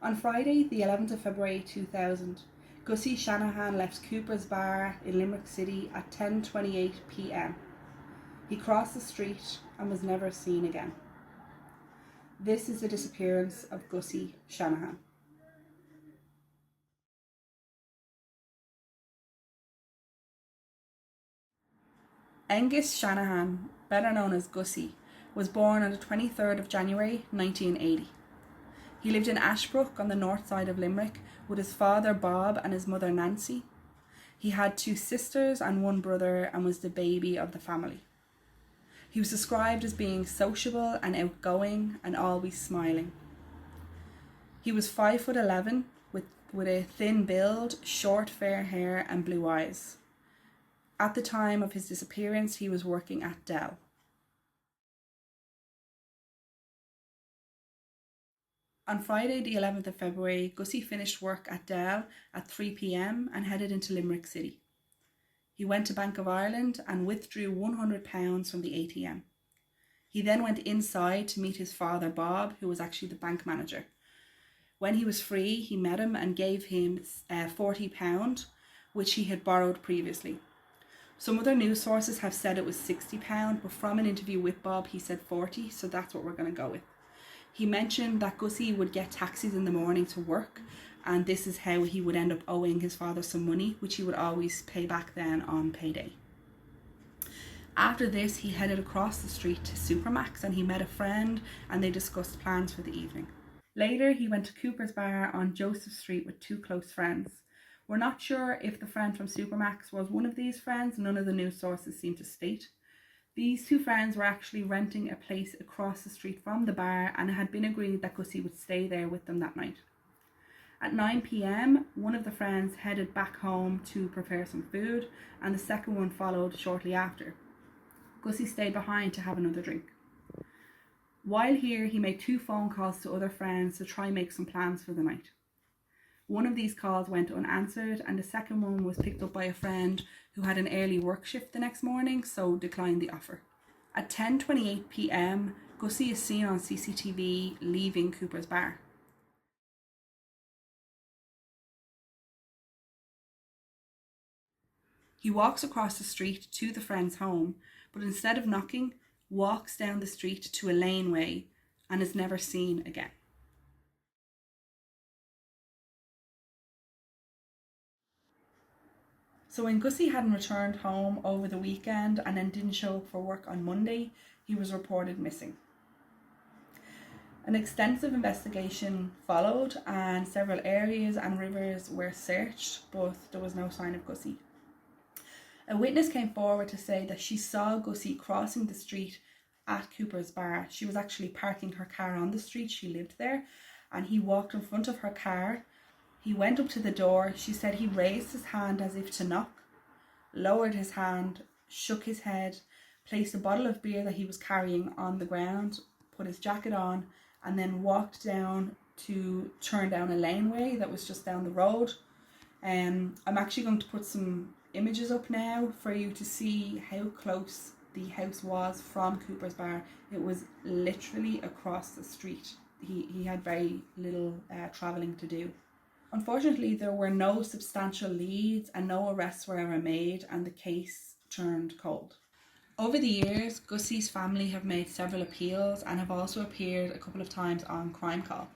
On Friday, the 11th of February 2000, Gussie Shanahan left Cooper's Bar in Limerick City at 10:28 p.m. He crossed the street and was never seen again. This is the disappearance of Gussie Shanahan. Aengus Shanahan, better known as Gussie, was born on the 23rd of January 1980. He lived in Ashbrook on the north side of Limerick with his father Bob and his mother Nancy. He had 2 sisters and 1 brother and was the baby of the family. He was described as being sociable and outgoing and always smiling. He was 5'11" with a thin build, short fair hair and blue eyes. At the time of his disappearance, he was working at Dell. On Friday, the 11th of February, Gussie finished work at Dell at 3 p.m. and headed into Limerick City. He went to Bank of Ireland and withdrew £100 from the ATM. He then went inside to meet his father Bob, who was actually the bank manager. When he was free, he met him and gave him £40, which he had borrowed previously. Some other news sources have said it was £60, but from an interview with Bob, he said 40, so that's what we're going to go with. He mentioned that Gussie would get taxis in the morning to work, and this is how he would end up owing his father some money, which he would always pay back then on payday. After this, he headed across the street to Supermax and he met a friend and they discussed plans for the evening. Later, he went to Cooper's Bar on Joseph Street with 2 close friends. We're not sure if the friend from Supermax was one of these friends, none of the news sources seem to state. These 2 friends were actually renting a place across the street from the bar and it had been agreed that Gussie would stay there with them that night. At 9 p.m, one of the friends headed back home to prepare some food and the second one followed shortly after. Gussie stayed behind to have another drink. While here, he made 2 phone calls to other friends to try and make some plans for the night. One of these calls went unanswered and the second one was picked up by a friend who had an early work shift the next morning, so declined the offer. At 10:28 p.m, Gussie is seen on CCTV leaving Cooper's Bar. He walks across the street to the friend's home, but instead of knocking, walks down the street to a laneway and is never seen again. So when Gussie hadn't returned home over the weekend and then didn't show up for work on Monday, he was reported missing. An extensive investigation followed and several areas and rivers were searched, but there was no sign of Gussie. A witness came forward to say that she saw Gussie crossing the street at Cooper's Bar. She was actually parking her car on the street, she lived there, and he walked in front of her car. He went up to the door. She said he raised his hand as if to knock, lowered his hand, shook his head, placed a bottle of beer that he was carrying on the ground, put his jacket on, and then walked down to turn down a laneway that was just down the road. I'm actually going to put some images up now for you to see how close the house was from Cooper's Bar. It was literally across the street. He had very little travelling to do. Unfortunately, there were no substantial leads and no arrests were ever made, and the case turned cold. Over the years, Gussie's family have made several appeals and have also appeared a couple of times on Crime Call.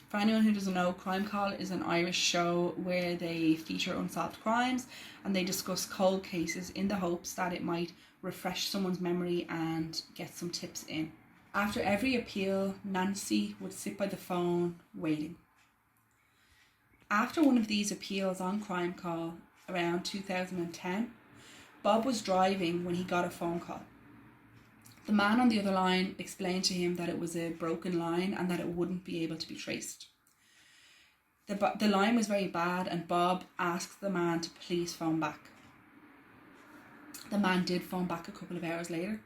For anyone who doesn't know, Crime Call is an Irish show where they feature unsolved crimes and they discuss cold cases in the hopes that it might refresh someone's memory and get some tips in. After every appeal, Nancy would sit by the phone waiting. After one of these appeals on Crime Call around 2010, Bob was driving when he got a phone call. The man on the other line explained to him that it was a broken line and that it wouldn't be able to be traced. The line was very bad and Bob asked the man to please phone back. The man did phone back a couple of hours later.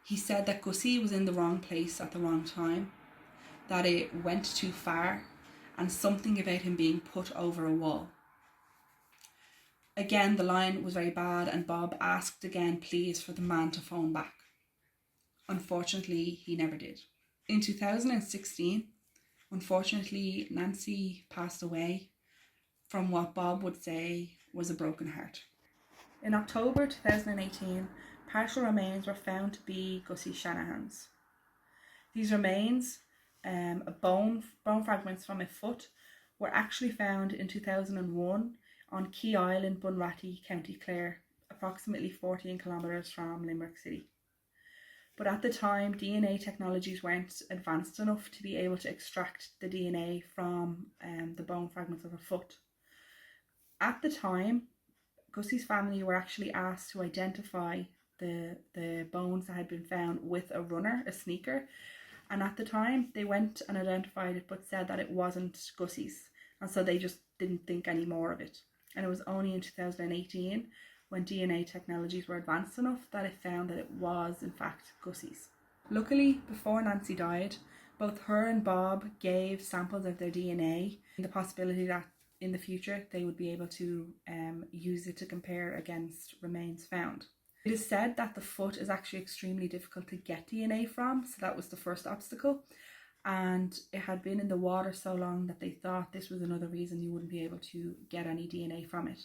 He said that Gussie was in the wrong place at the wrong time, that it went too far, and something about him being put over a wall. Again, the line was very bad and Bob asked again please for the man to phone back. Unfortunately, he never did. In 2016, Unfortunately, Nancy passed away from what Bob would say was a broken heart. In October 2018, partial remains were found to be Gussie Shanahan's. These remains, bone fragments from a foot, were actually found in 2001 on Key Island, Bunratty, County Clare, approximately 14 kilometres from Limerick City. But at the time, DNA technologies weren't advanced enough to be able to extract the DNA from the bone fragments of a foot. At the time, Gussie's family were actually asked to identify the bones that had been found with a runner, a sneaker, and at the time they went and identified it but said that it wasn't Gussie's, and so they just didn't think any more of it. And it was only in 2018, when DNA technologies were advanced enough, that it found that it was in fact Gussie's. Luckily, before Nancy died, both her and Bob gave samples of their DNA, the possibility that in the future they would be able to use it to compare against remains found. It is said that the foot is actually extremely difficult to get DNA from, so that was the first obstacle, and it had been in the water so long that they thought this was another reason you wouldn't be able to get any DNA from it.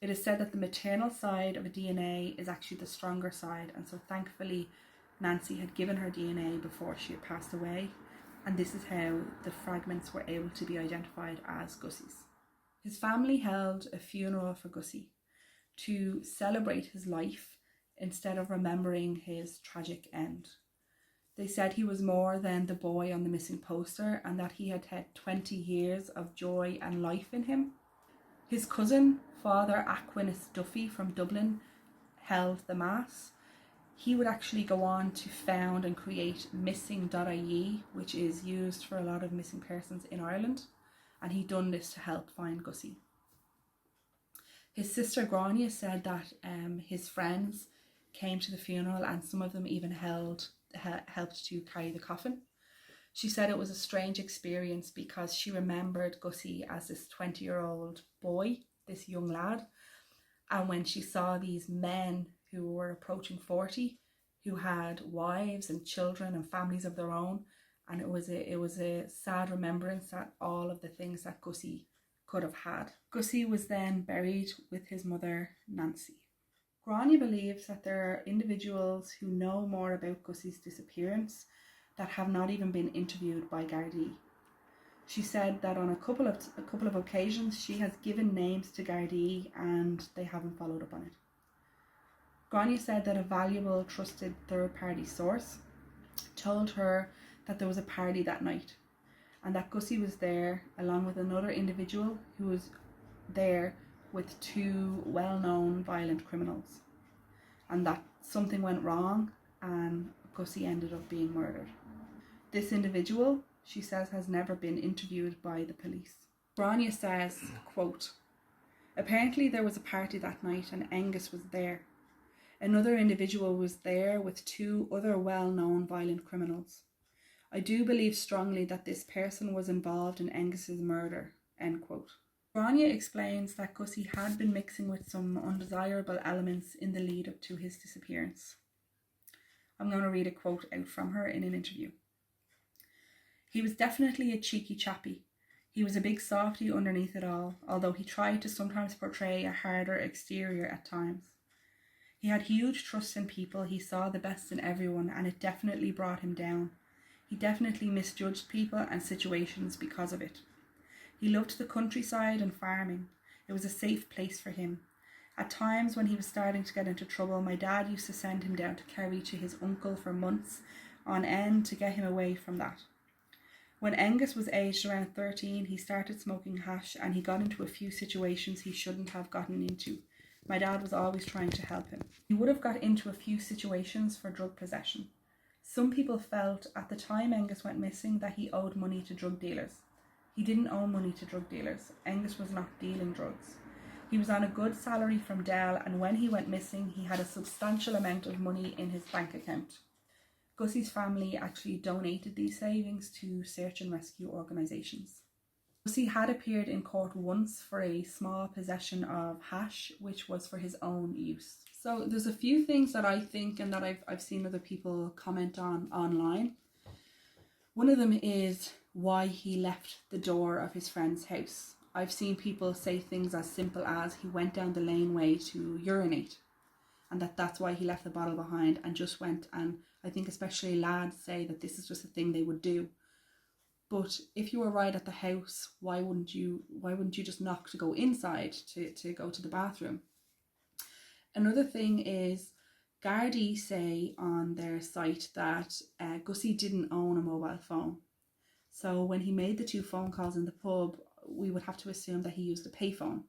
It is said that the maternal side of a DNA is actually the stronger side, and so thankfully Nancy had given her DNA before she had passed away, and this is how the fragments were able to be identified as Gussie's. His family held a funeral for Gussie to celebrate his life instead of remembering his tragic end. They said he was more than the boy on the missing poster, and that he had had 20 years of joy and life in him. His cousin, Father Aquinas Duffy from Dublin, held the mass. He would actually go on to found and create missing.ie, which is used for a lot of missing persons in Ireland, and he'd done this to help find Gussie. His sister Grania said that his friends came to the funeral, and some of them even helped to carry the coffin. She said it was a strange experience because she remembered Gussie as this 20-year-old boy, this young lad, and when she saw these men who were approaching 40, who had wives and children and families of their own, and it was a sad remembrance at all of the things that Gussie could have had. Gussie was then buried with his mother, Nancy. Grania believes that there are individuals who know more about Gussie's disappearance that have not even been interviewed by Gardaí. She said that on a couple of occasions she has given names to Gardaí and they haven't followed up on it. Grania said that a valuable, trusted third-party source told her that there was a party that night, and that Gussie was there along with another individual who was there with two well-known violent criminals, and that something went wrong and Gussie ended up being murdered. This individual, she says, has never been interviewed by the police. Grania says, quote, "Apparently there was a party that night and Aengus was there. Another individual was there with two other well-known violent criminals. I do believe strongly that this person was involved in Aengus's murder," end quote. Grania explains that Gussie had been mixing with some undesirable elements in the lead up to his disappearance. I'm going to read a quote out from her in an interview. "He was definitely a cheeky chappy. He was a big softy underneath it all, although he tried to sometimes portray a harder exterior at times. He had huge trust in people, he saw the best in everyone, and it definitely brought him down. He definitely misjudged people and situations because of it. He loved the countryside and farming. It was a safe place for him. At times when he was starting to get into trouble, my dad used to send him down to Kerry to his uncle for months on end to get him away from that. When Aengus was aged around 13, he started smoking hash and he got into a few situations he shouldn't have gotten into. My dad was always trying to help him. He would have got into a few situations for drug possession. Some people felt at the time Aengus went missing that he owed money to drug dealers. He didn't owe money to drug dealers. Aengus was not dealing drugs. He was on a good salary from Dell, and when he went missing, he had a substantial amount of money in his bank account. Gussie's family actually donated these savings to search and rescue organisations. Gussie had appeared in court once for a small possession of hash, which was for his own use. So there's a few things that I think and that I've seen other people comment on online. One of them is why he left the door of his friend's house. I've seen people say things as simple as he went down the laneway to urinate, and that's why he left the bottle behind and just went. And I think especially lads say that this is just a thing they would do. But if you were right at the house, why wouldn't you just knock to go inside to go to the bathroom? Another thing is, Gardaí say on their site that Gussie didn't own a mobile phone. So when he made the 2 phone calls in the pub, we would have to assume that he used a payphone.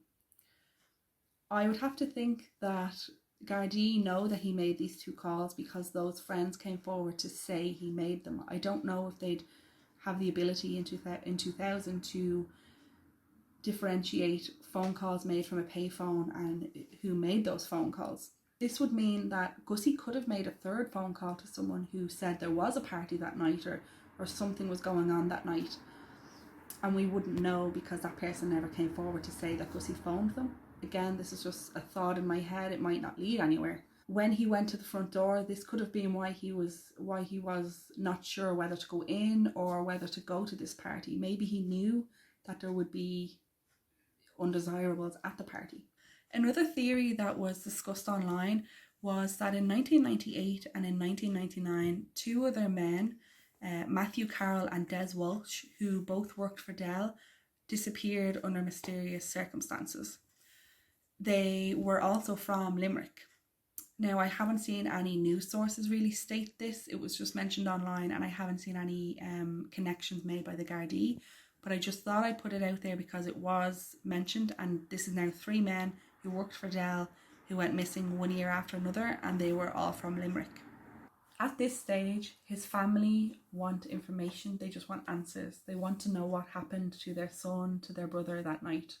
I would have to think that Gardaí know that he made these 2 calls because those friends came forward to say he made them. I don't know if they'd have the ability in 2000 to differentiate phone calls made from a payphone and who made those phone calls. This would mean that Gussie could have made a 3rd phone call to someone who said there was a party that night or something was going on that night, and we wouldn't know because that person never came forward to say that Gussie phoned them. Again, this is just a thought in my head, it might not lead anywhere. When he went to the front door, this could have been why he was not sure whether to go in or whether to go to this party. Maybe he knew that there would be undesirables at the party. Another theory that was discussed online was that in 1998 and in 1999, 2 other men, Matthew Carroll and Des Walsh, who both worked for Dell, disappeared under mysterious circumstances. They were also from Limerick. Now, I haven't seen any news sources really state this. It was just mentioned online, and I haven't seen any connections made by the Gardaí. But I just thought I'd put it out there because it was mentioned, and this is now 3 men who worked for Dell who went missing 1 year after another, and they were all from Limerick. At this stage, his family want information. They just want answers. They want to know what happened to their son, to their brother that night.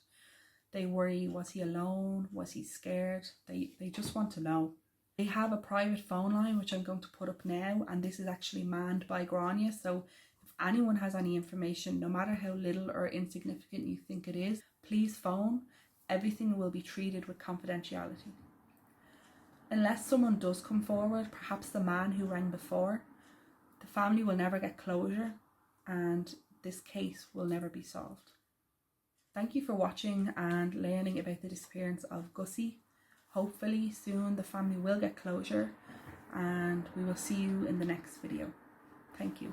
They worry, was he alone? Was he scared? They just want to know. They have a private phone line, which I'm going to put up now, and this is actually manned by Grania. So if anyone has any information, no matter how little or insignificant you think it is, please phone. Everything will be treated with confidentiality. Unless someone does come forward, perhaps the man who rang before, the family will never get closure and this case will never be solved. Thank you for watching and learning about the disappearance of Gussie. Hopefully soon the family will get closure, and we will see you in the next video. Thank you.